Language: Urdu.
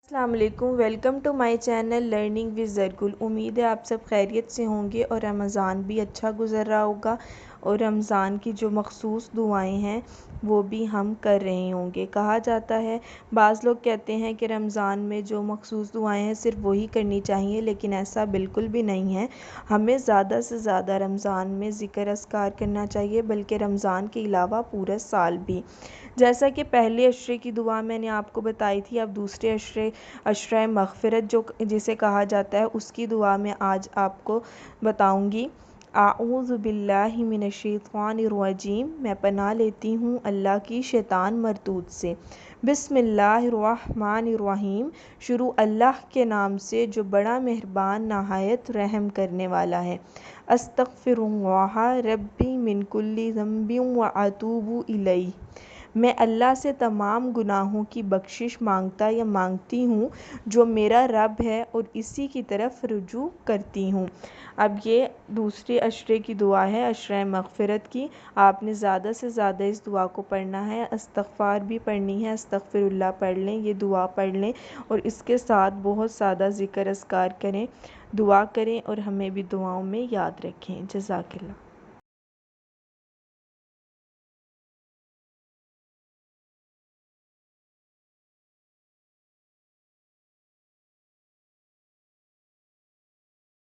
السلام علیکم، welcome to my channel learning with Zargul. امید ہے آپ سب خیریت سے ہوں گے اور رمضان بھی اچھا گزر رہا ہوگا اور رمضان کی جو مخصوص دعائیں ہیں وہ بھی ہم کر رہے ہوں گے۔ کہا جاتا ہے، بعض لوگ کہتے ہیں کہ رمضان میں جو مخصوص دعائیں ہیں صرف وہی کرنی چاہیے، لیکن ایسا بالکل بھی نہیں ہے۔ ہمیں زیادہ سے زیادہ رمضان میں ذکر اذکار کرنا چاہیے، بلکہ رمضان کے علاوہ پورا سال بھی۔ جیسا کہ پہلے عشرے کی دعا میں نے آپ کو بتائی تھی، اب دوسرے عشرہ مغفرت جسے کہا جاتا ہے، اس کی دعا میں آج آپ کو بتاؤں گی۔ اعوذ باللہ من الشیطان الرجیم، میں پناہ لیتی ہوں اللہ کی شیطان مردود سے۔ بسم اللہ الرحمن الرحیم، شروع اللہ کے نام سے جو بڑا مہربان نہایت رحم کرنے والا ہے۔ استغفر اللہ ربی من کل ذنب واتوب الیہ، میں اللہ سے تمام گناہوں کی بخشش مانگتا یا مانگتی ہوں جو میرا رب ہے، اور اسی کی طرف رجوع کرتی ہوں۔ اب یہ دوسرے عشرے کی دعا ہے، عشرہ مغفرت کی۔ آپ نے زیادہ سے زیادہ اس دعا کو پڑھنا ہے، استغفار بھی پڑھنی ہے، استغفر اللہ پڑھ لیں، یہ دعا پڑھ لیں اور اس کے ساتھ بہت زیادہ ذکر اذکار کریں، دعا کریں اور ہمیں بھی دعاؤں میں یاد رکھیں۔ جزاک اللہ۔